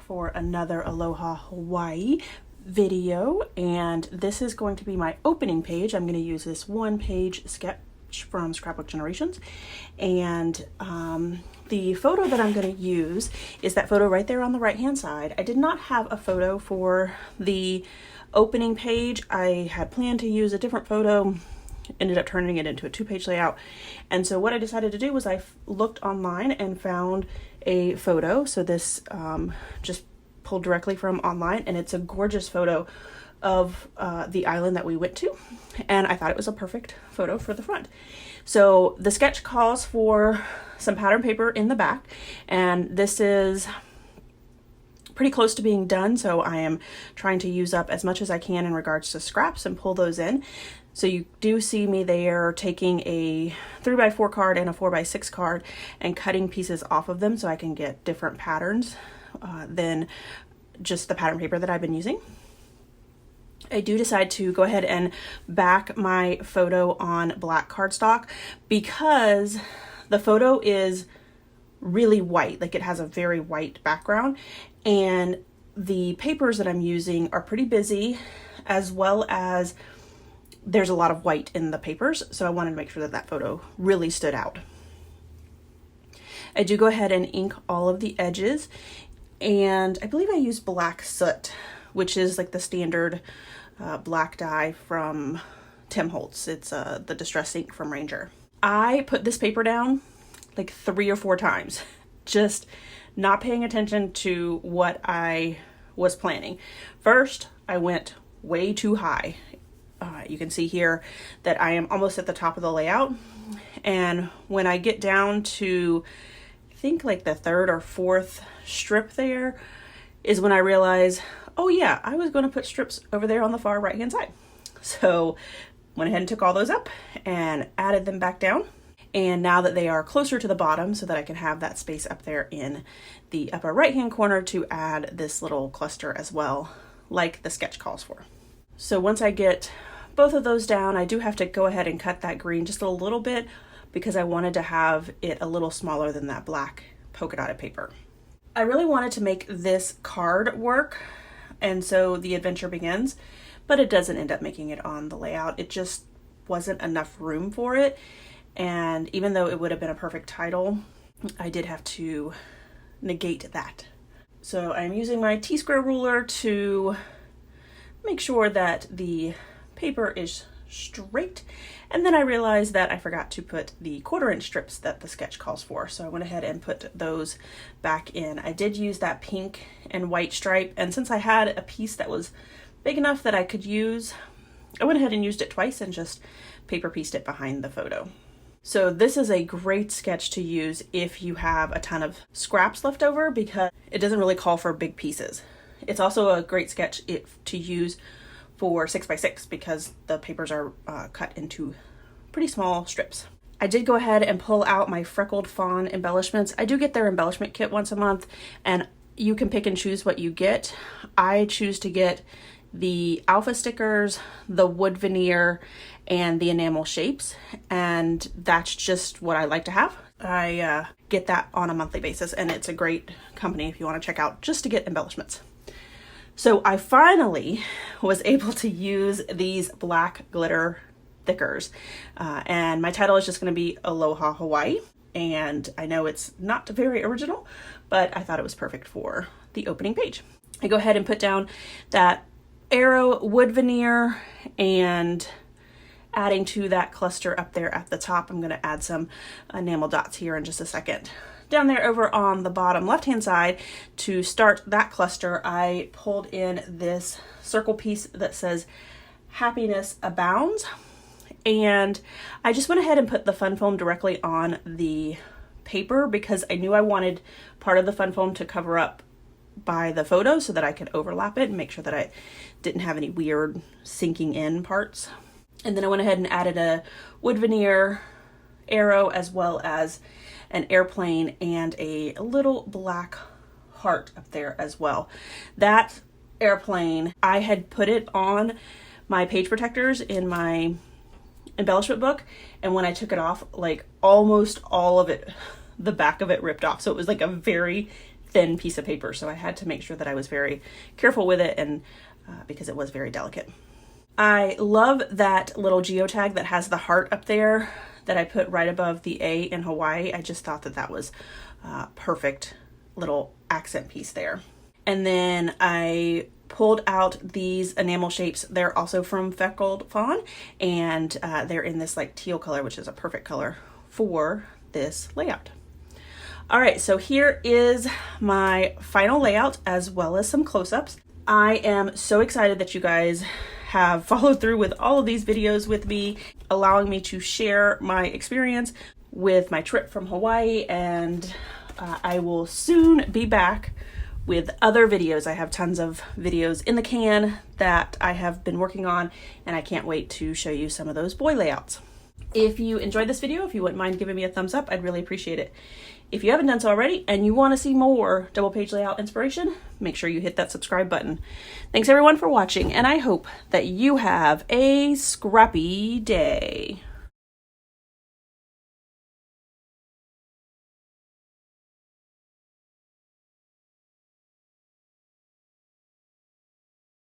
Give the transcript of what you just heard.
for another Aloha Hawaii video, and this is going to be my opening page. I'm going to use this one-page sketch from Scrapbook Generations, and the photo that I'm going to use is that photo right there on the right hand side. I did not have a photo for the opening page. I had planned to use a different photo, ended up turning it into a two-page layout, and so what I decided to do was I looked online and found a photo. So this just pulled directly from online, and it's a gorgeous photo of the island that we went to, and I thought it was a perfect photo for the front. So the sketch calls for some pattern paper in the back, and this is pretty close to being done, so I am trying to use up as much as I can in regards to scraps and pull those in. So you do see me there taking a 3x4 card and a 4x6 card and cutting pieces off of them so I can get different patterns than just the pattern paper that I've been using. I do decide to go ahead and back my photo on black cardstock because the photo is really white, like it has a very white background, and the papers that I'm using are pretty busy, as well as there's a lot of white in the papers, so I wanted to make sure that that photo really stood out. I do go ahead and ink all of the edges, and I believe I use black soot, which is like the standard black dye from Tim Holtz. It's the Distress ink from Ranger. I put this paper down like 3 or 4 times, just not paying attention to what I was planning. First, I went way too high. You can see here that I am almost at the top of the layout, and when I get down to I think like the 3rd or 4th strip there is when I realize, oh yeah, I was going to put strips over there on the far right hand side. So went ahead and took all those up and added them back down, and now that they are closer to the bottom so that I can have that space up there in the upper right hand corner to add this little cluster as well, like the sketch calls for. So once I get both of those down, I do have to go ahead and cut that green just a little bit because I wanted to have it a little smaller than that black polka dotted paper. I really wanted to make this card work, and so the adventure begins, but it doesn't end up making it on the layout. It just wasn't enough room for it, and even though it would have been a perfect title, I did have to negate that. So I'm using my T-square ruler to make sure that the paper is straight, and then I realized that I forgot to put the 1/4 inch strips that the sketch calls for, so I went ahead and put those back in. I did use that pink and white stripe, and since I had a piece that was big enough that I could use, I went ahead and used it twice and just paper pieced it behind the photo. So this is a great sketch to use if you have a ton of scraps left over because it doesn't really call for big pieces. It's also a great sketch to use for 6x6 because the papers are cut into pretty small strips. I did go ahead and pull out my Freckled Fawn embellishments. I do get their embellishment kit once a month, and you can pick and choose what you get. I choose to get the alpha stickers, the wood veneer, and the enamel shapes, and that's just what I like to have. I get that on a monthly basis, and it's a great company if you want to check out just to get embellishments. So I finally was able to use these black glitter thickers, and my title is just going to be Aloha Hawaii, and I know it's not very original, but I thought it was perfect for the opening page. I go ahead and put down that arrow wood veneer, and adding to that cluster up there at the top, I'm going to add some enamel dots here in just a second. Down there over on the bottom left hand side, to start that cluster, I pulled in this circle piece that says Happiness Abounds, and I just went ahead and put the fun foam directly on the paper because I knew I wanted part of the fun foam to cover up by the photo so that I could overlap it and make sure that I didn't have any weird sinking in parts. And then I went ahead and added a wood veneer arrow as well as an airplane and a little black heart up there as well. That airplane, I had put it on my page protectors in my embellishment book, and when I took it off, like almost all of it, the back of it ripped off. So it was like a very thin piece of paper, so I had to make sure that I was very careful with it, and because it was very delicate. I love that little geotag that has the heart up there that I put right above the A in Hawaii. I just thought that that was perfect little accent piece there. And then I pulled out these enamel shapes. They're also from Feckled Fawn, and they're in this like teal color, which is a perfect color for this layout. All right, so here is my final layout as well as some close-ups. I am so excited that you guys have followed through with all of these videos with me, allowing me to share my experience with my trip from Hawaii, and I will soon be back with other videos. I have tons of videos in the can that I have been working on, and I can't wait to show you some of those boy layouts. If you enjoyed this video, if you wouldn't mind giving me a thumbs up, I'd really appreciate it. If you haven't done so already and you want to see more double page layout inspiration, make sure you hit that subscribe button. Thanks everyone for watching, and I hope that you have a scrappy day.